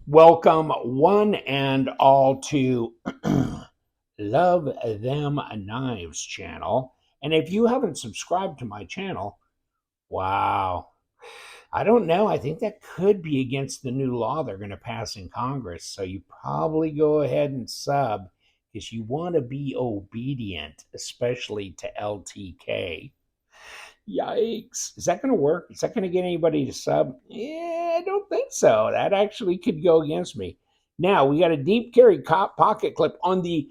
Welcome, one and all, to Love Them Knives channel. And if you haven't subscribed to my channel, wow, I don't know. I think that could be against the new law they're going to pass in Congress. So you probably go ahead and sub because you want to be obedient, especially to LTK. Yikes. Is that going to work? Is that going to get anybody to sub? Yeah, I don't think so. That actually could go against me. Now, we got a deep carry pocket clip on the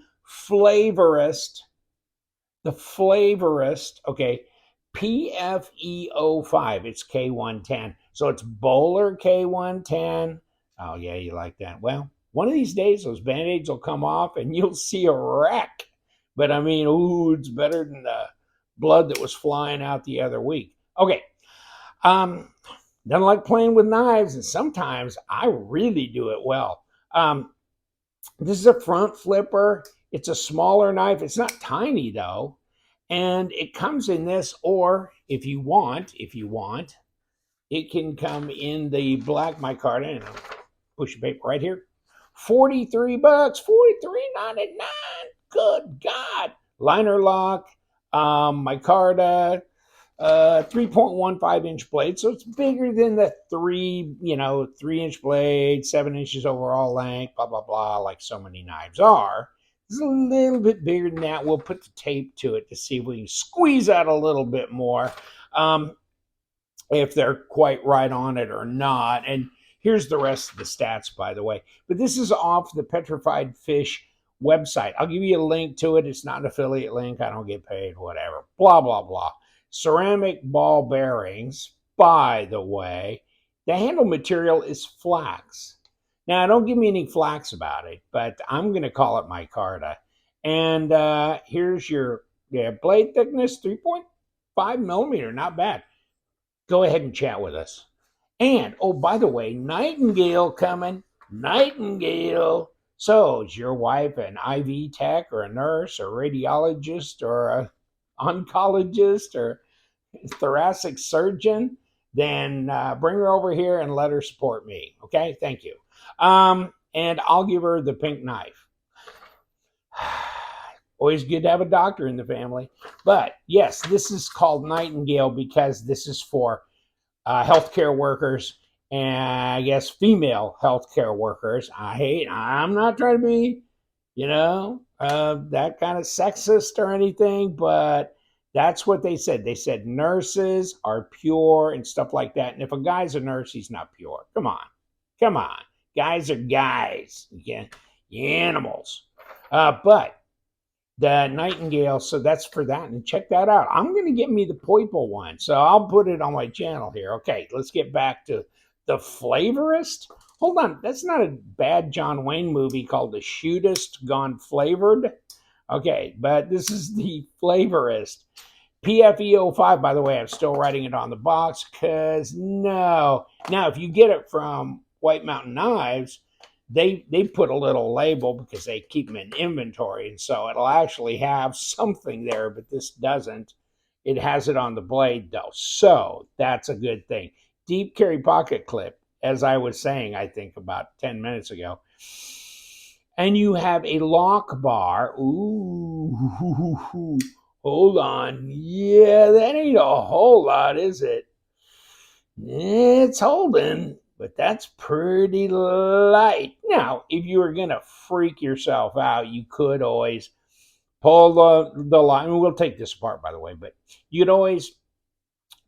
Flavorist. The Flavorist, okay, PFE05. It's K110. So it's Bowler K110. Oh, yeah, you like that. Well, one of these days, those band aids will come off and you'll see a wreck. But I mean, ooh, it's better than the blood that was flying out the other week. Okay. Um, doesn't like playing with knives, and sometimes I really do it well. This is a front flipper. It's a smaller knife. It's not tiny though, and it comes in this. Or if you want, it can come in the black micarta. And push the paper right here. $43, 43.99. Good God! Liner lock, micarta, 3.15-inch blade, so it's bigger than the 3-inch blade, 7 inches overall length, blah blah blah, like so many knives are. It's a little bit bigger than that. We'll put the tape to it to see if we can squeeze out a little bit more, if they're quite right on it or not. And here's the rest of the stats, by the way. But this is off the Petrified Fish website. I'll give you a link to it. It's not an affiliate link. I don't get paid, whatever. Blah, blah, blah. Ceramic ball bearings, by the way. The handle material is flax. Now, don't give me any flax about it, but I'm going to call it micarta. And here's your blade thickness, 3.5 millimeter. Not bad. Go ahead and chat with us. And, oh, by the way, Nightingale coming. Nightingale. So, is your wife an IV tech or a nurse or radiologist or a oncologist or thoracic surgeon? Then bring her over here and let her support me. Okay, thank you. And I'll give her the pink knife. Always good to have a doctor in the family. But yes, this is called Nightingale because this is for healthcare workers and I guess female healthcare workers. I'm not trying to be, that kind of sexist or anything, but that's what they said. They said nurses are pure and stuff like that. And if a guy's a nurse, he's not pure. Come on. Come on. Guys are guys. Yeah, animals. But the Nightingale, so that's for that. And check that out. I'm going to get me the purple one, so I'll put it on my channel here. Okay, let's get back to the Flavorist. Hold on, that's not a bad John Wayne movie called The Shootist Gone Flavored. Okay, but this is the Flavorist. PFE05, by the way, I'm still writing it on the box because no. Now, if you get it from White Mountain Knives, they put a little label because they keep them in inventory, and so it'll actually have something there, but this doesn't. It has it on the blade though, so that's a good thing. Deep carry pocket clip, as I was saying, I think about 10 minutes ago. And you have a lock bar. Ooh, hold on. Yeah, that ain't a whole lot, is it? It's holding, but that's pretty light. Now, if you were going to freak yourself out, you could always pull the line. We'll take this apart, by the way, but you'd always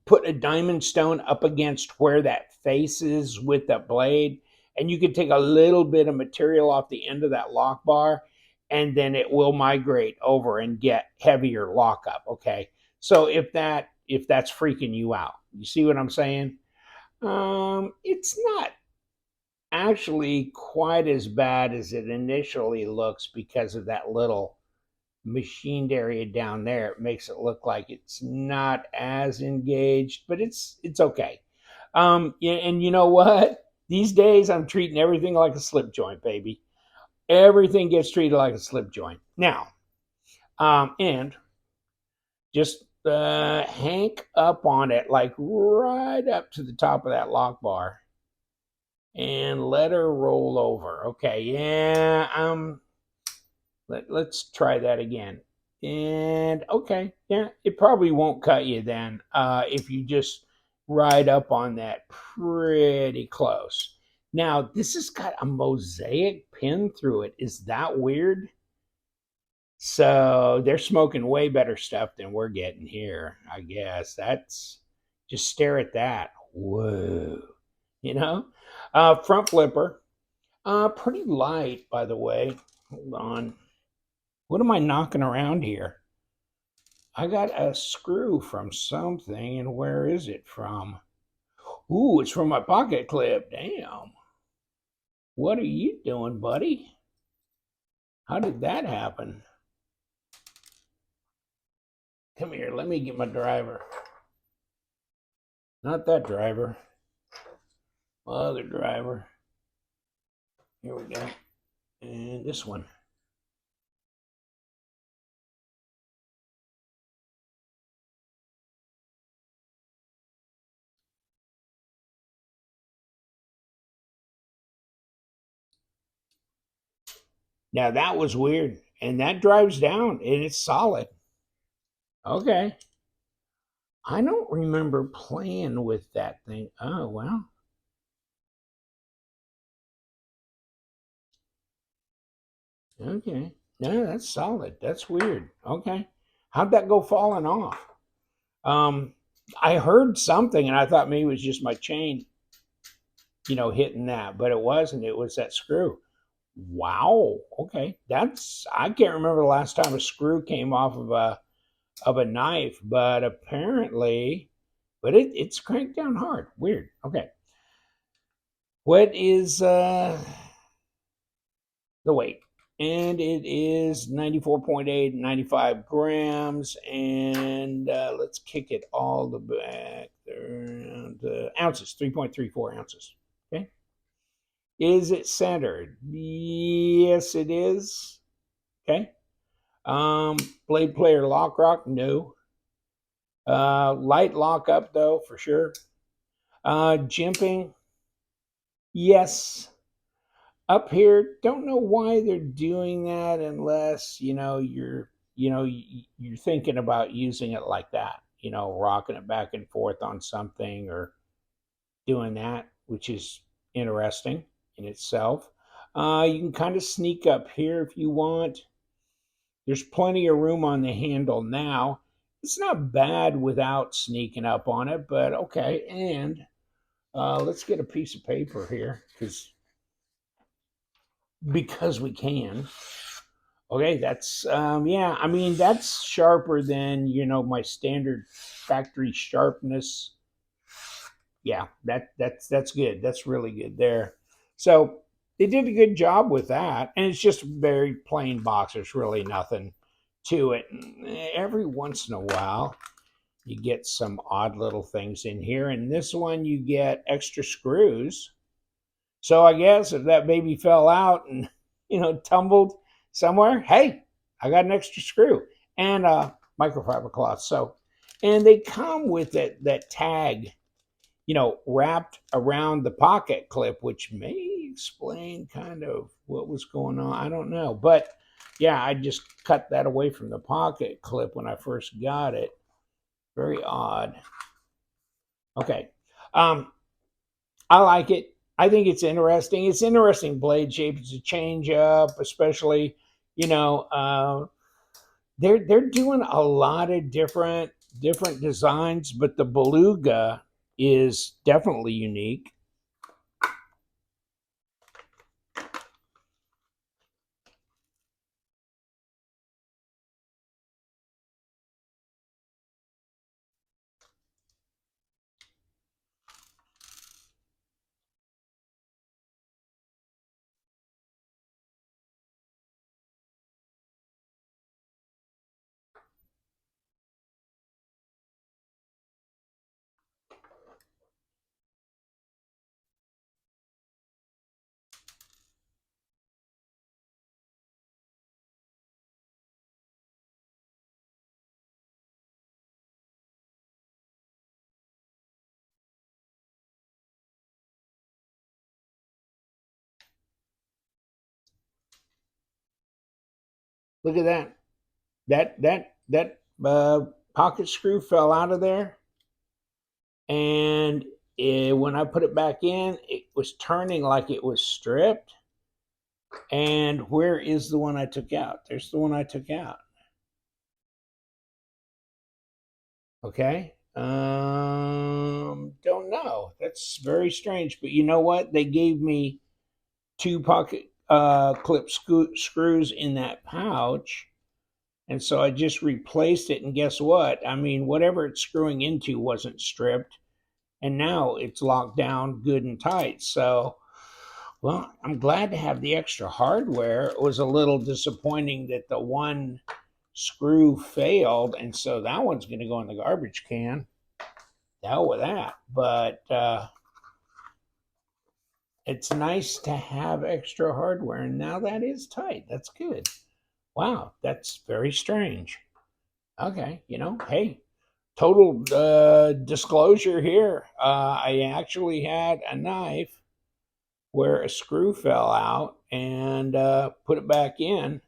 put a diamond stone up against where that faces with the blade, and you could take a little bit of material off the end of that lock bar, and then it will migrate over and get heavier lockup. Okay, so if that's freaking you out, you see what I'm saying? It's not actually quite as bad as it initially looks because of that little machined area down there. It makes it look like it's not as engaged, but it's okay. And you know what? These days I'm treating everything like a slip joint, baby. Everything gets treated like a slip joint. Now, and just hank up on it, like right up to the top of that lock bar. and let her roll over. Okay, yeah, let's try that again. And okay, yeah, it probably won't cut you then if you just ride up on that pretty close. Now, this has got a mosaic pin through it. Is that weird? So they're smoking way better stuff than we're getting here, I guess. That's just stare at that. Whoa. You know? Front flipper. Pretty light, by the way. Hold on. What am I knocking around here? I got a screw from something, and where is it from? Ooh, it's from my pocket clip. Damn. What are you doing, buddy? How did that happen? Come here, let me get my driver. Not that driver. My other driver. Here we go. And this one. Now that was weird. And that drives down and it's solid. Okay. I don't remember playing with that thing. Oh, well. Okay. No, that's solid. That's weird. Okay. How'd that go falling off? Um, I heard something and I thought maybe it was just my chain, hitting that, but it wasn't. It was that screw. Wow. Okay. I can't remember the last time a screw came off of a knife, but apparently, it's cranked down hard. Weird. Okay. What is the weight? And it is 94.8, 95 grams. And let's kick it all the back there. Ounces, 3.34 ounces. Okay. Is it centered? Yes, it is. Okay. Blade player lock rock? No. Light lock up though, for sure. Jimping? Yes. Up here, don't know why they're doing that unless you're thinking about using it like that, rocking it back and forth on something or doing that, which is interesting in itself. You can kind of sneak up here if you want. There's plenty of room on the handle now. It's not bad without sneaking up on it, but okay. And let's get a piece of paper here because we can. Okay, that's yeah. I mean, that's sharper than my standard factory sharpness. Yeah, that's good. That's really good there. So they did a good job with that, and it's just very plain box. There's really nothing to it. Every once in a while, you get some odd little things in here, and this one you get extra screws. So I guess if that baby fell out and tumbled somewhere, hey, I got an extra screw and a microfiber cloth. So, and they come with that tag, wrapped around the pocket clip, which may explain kind of what was going on. I don't know, but yeah, I just cut that away from the pocket clip when I first got it. Very odd. Okay. I like it. I think it's interesting. It's interesting blade shape. It's a change up, especially, you know, they're doing a lot of different designs, but the beluga is definitely unique. Look at that. That pocket screw fell out of there, and when I put it back in, it was turning like it was stripped. And where is the one I took out? There's the one I took out. Okay. Don't know. That's very strange. But you know what? They gave me two pocket clip screws in that pouch. And so I just replaced it. And guess what? I mean, whatever it's screwing into wasn't stripped. And now it's locked down good and tight. So, well, I'm glad to have the extra hardware. It was a little disappointing that the one screw failed. And so that one's going to go in the garbage can. The hell with that. But it's nice to have extra hardware. And now that is tight. That's good. Wow, that's very strange. Okay, hey, total disclosure here. I actually had a knife where a screw fell out and put it back in,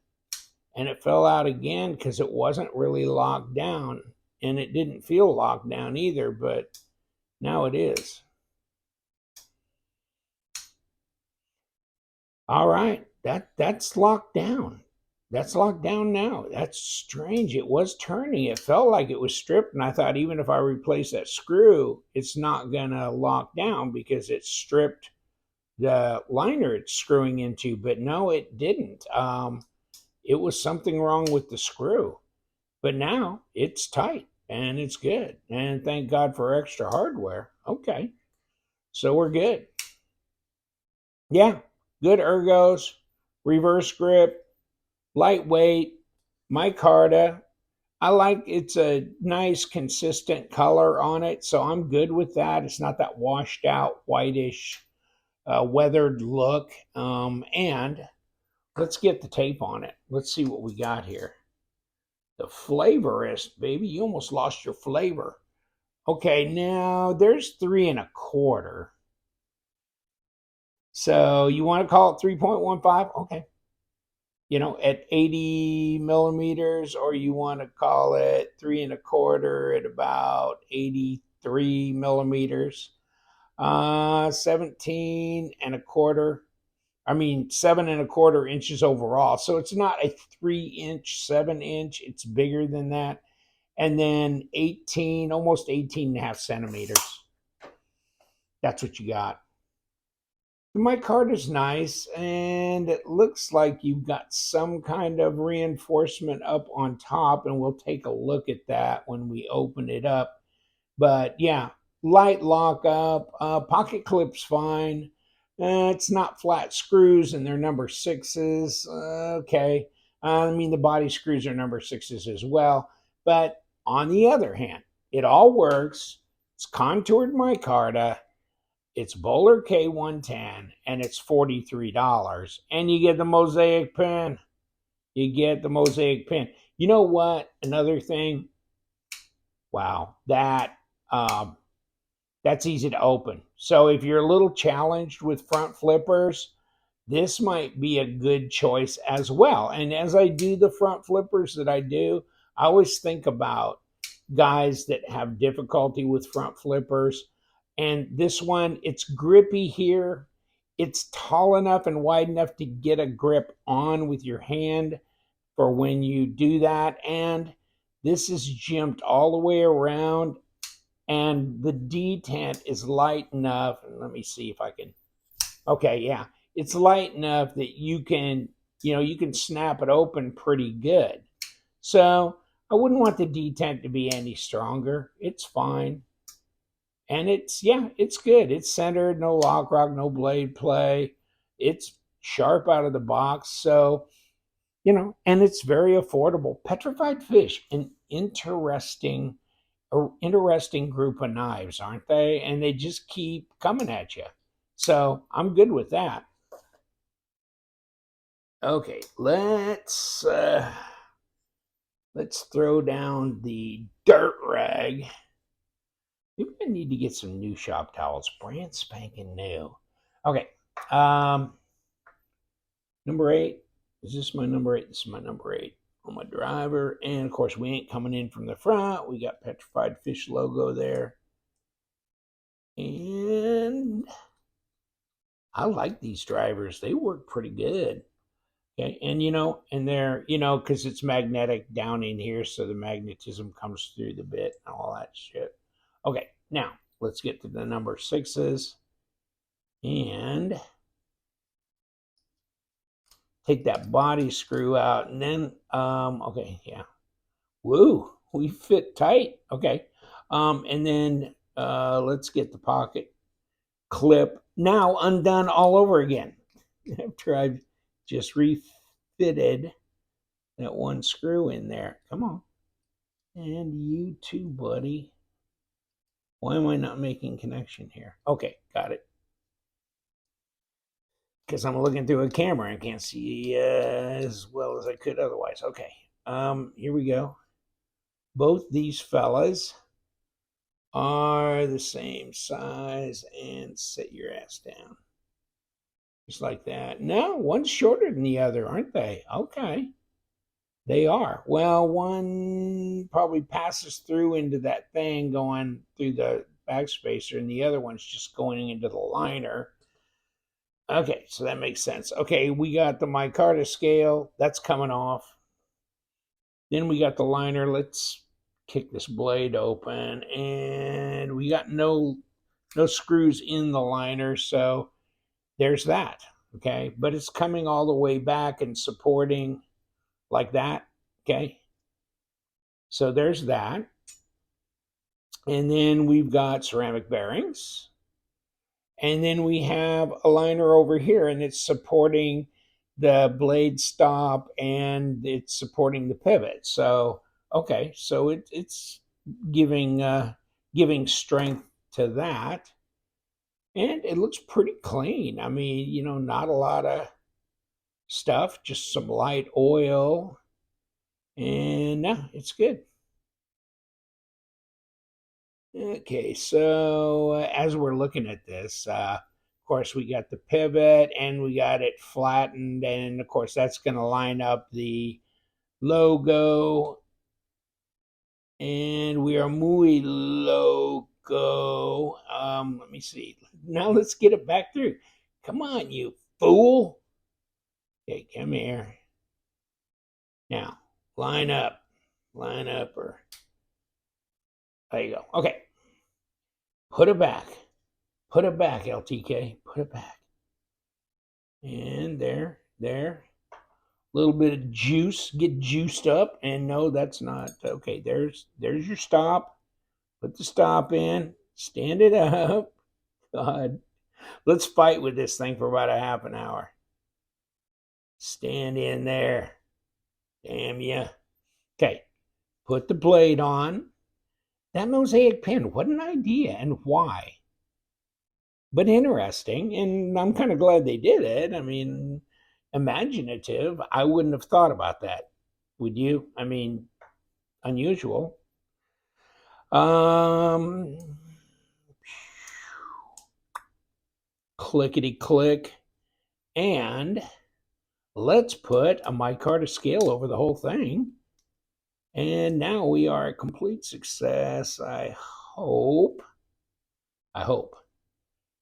and it fell out again because it wasn't really locked down, and it didn't feel locked down either, but now it is. All right, that's locked down. That's locked down now. That's strange. It was turning. It felt like it was stripped, and I thought even if I replace that screw, it's not gonna lock down because it stripped the liner it's screwing into. But no, it didn't. It was something wrong with the screw. But now it's tight and it's good. And thank God for extra hardware. Okay, so we're good. Yeah, good ergos, reverse grip, lightweight, micarta. I like it's a nice consistent color on it, so I'm good with that. It's not that washed out whitish weathered look. And let's get the tape on it. Let's see what we got here. The Flavorist, baby. You almost lost your flavor. Okay, now there's 3 1/4. So you want to call it 3.15? Okay. At 80 millimeters, or you want to call it 3 1/4 at about 83 millimeters. 17 1/4. I mean, 7 1/4 inches overall. So it's not a 3 inch, 7 inch. It's bigger than that. And then 18, almost 18 and a half centimeters. That's what you got. My card is nice, and it looks like you've got some kind of reinforcement up on top, and we'll take a look at that when we open it up. But yeah, light lockup, pocket clip's fine. It's not flat screws, and they're number sixes. Okay. I mean, the body screws are number sixes as well. But on the other hand, it all works. It's contoured micarta. It's Bowler K110, and it's $43. And you get the mosaic pen. You get the mosaic pen. You know what? Another thing. Wow, that's easy to open. So if you're a little challenged with front flippers, this might be a good choice as well. And as I do the front flippers that I do, I always think about guys that have difficulty with front flippers. And this one, it's grippy here. It's tall enough and wide enough to get a grip on with your hand for when you do that. And this is jimped all the way around, and the detent is light enough. Let me see if I can. Okay, yeah, it's light enough that you can snap it open pretty good. So I wouldn't want the detent to be any stronger. It's fine. And it's good. It's centered, no lock rock, no blade play. It's sharp out of the box. So, and it's very affordable. Petrified Fish, an interesting group of knives, aren't they? And they just keep coming at you. So I'm good with that. Okay, let's throw down the dirt rag. Maybe I need to get some new shop towels, brand spanking new. Okay, number 8. Is this my number 8? This is my number 8. on my driver. And of course, we ain't coming in from the front. We got Petrified Fish logo there. And I like these drivers. They work pretty good. Okay. And and they're, because it's magnetic down in here, so the magnetism comes through the bit and all that shit. Okay. Now let's get to the number sixes and take that body screw out. And then, okay. Yeah. Woo. We fit tight. Okay. And then let's get the pocket clip now undone all over again after I've just refitted that one screw in there. Come on. And you too, buddy. Why am I not making connection here? Okay, got it. Because I'm looking through a camera and can't see as well as I could otherwise. Okay, here we go. Both these fellas are the same size, and sit your ass down. Just like that. No, one's shorter than the other, aren't they? Okay. They are. Well, one probably passes through into that thing going through the backspacer, and the other one's just going into the liner. Okay, so that makes sense. Okay, we got the micarta scale. That's coming off. Then we got the liner. Let's kick this blade open. And we got no screws in the liner, so there's that. Okay, but it's coming all the way back and supporting like that. Okay, so there's that. And then we've got ceramic bearings. And then we have a liner over here, and it's supporting the blade stop and it's supporting the pivot. So, okay, so it's giving strength to that. And it looks pretty clean. I mean, not a lot of stuff, just some light oil. And no, it's good. Okay, so as we're looking at this, of course, we got the pivot and we got it flattened, and of course, that's going to line up the logo. And we are muy logo. Let me see. Now let's get it back through. Come on, you fool. Okay, come here. Now, line up, or there you go. Okay, put it back. Put it back, LTK. Put it back. And there. A little bit of juice. Get juiced up. And no, that's not. Okay, there's your stop. Put the stop in. Stand it up. God. Let's fight with this thing for about a half an hour. Stand in there. Damn ya. Okay, put the blade on. That mosaic pen, what an idea and why? But interesting, and I'm kind of glad they did it. I mean, imaginative. I wouldn't have thought about that. Would you? I mean, unusual. Clickety click. And let's put a micarta scale over the whole thing. And now we are a complete success. I hope.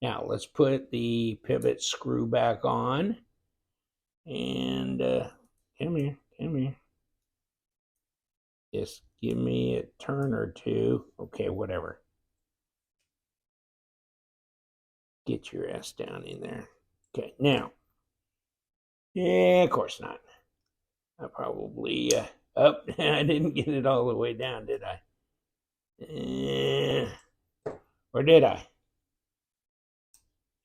Now let's put the pivot screw back on. And come here. Just give me a turn or two. Okay, whatever. Get your ass down in there. Okay, now. Yeah, of course not. I probably, I didn't get it all the way down, did I? Or did I?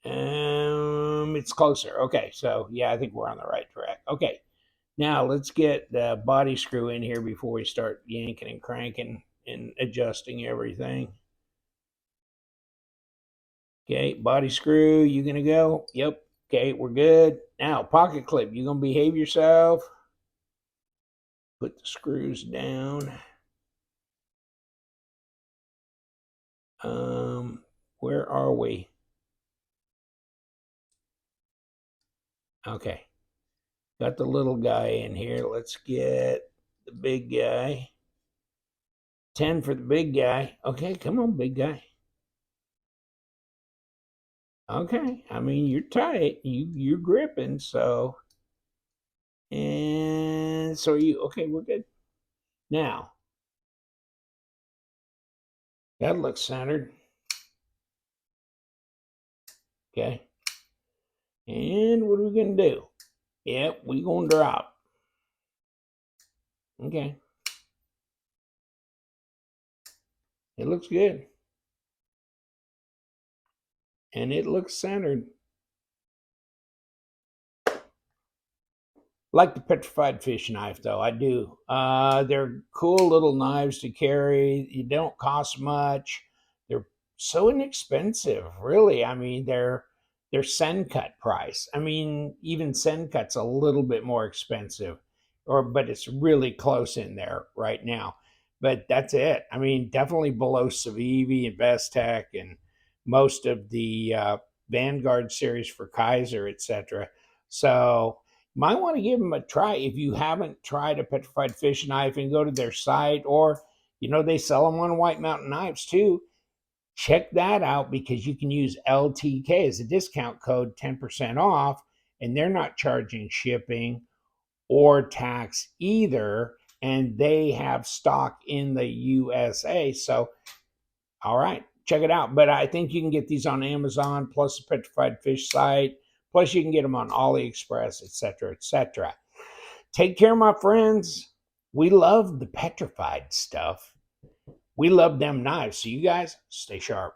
It's closer. Okay, so yeah, I think we're on the right track. Okay, now let's get the body screw in here before we start yanking and cranking and adjusting everything. Okay, body screw, you gonna go? Yep. Okay, we're good. Now, pocket clip, you gonna behave yourself? Put the screws down. Where are we? Okay. Got the little guy in here. Let's get the big guy. 10 for the big guy. Okay, come on, big guy. Okay, I mean, you're tight. You're gripping, so. And so you, okay, we're good. Now, that looks centered. Okay. And what are we going to do? Yep, we're going to drop. Okay. It looks good. And it looks centered. Like the Petrified fish knife, though. I do. They're cool little knives to carry. You don't cost much. They're so inexpensive, really. I mean, they're Sencut price. I mean, even Sencut's a little bit more expensive, but it's really close in there right now. But that's it. I mean, definitely below Civivi and Bestech and most of the Vanguard series for Kaiser, etc. So might want to give them a try if you haven't tried a Petrified fish knife, and go to their site, or they sell them on White Mountain Knives too. Check that out, because you can use LTK as a discount code, 10% off, and they're not charging shipping or tax either, and they have stock in the USA. So all right, check it out. But I think you can get these on Amazon, plus the Petrified fish site, plus you can get them on AliExpress, etc., etc. Take care, my friends. We love the Petrified stuff. We love them knives. So you guys stay sharp.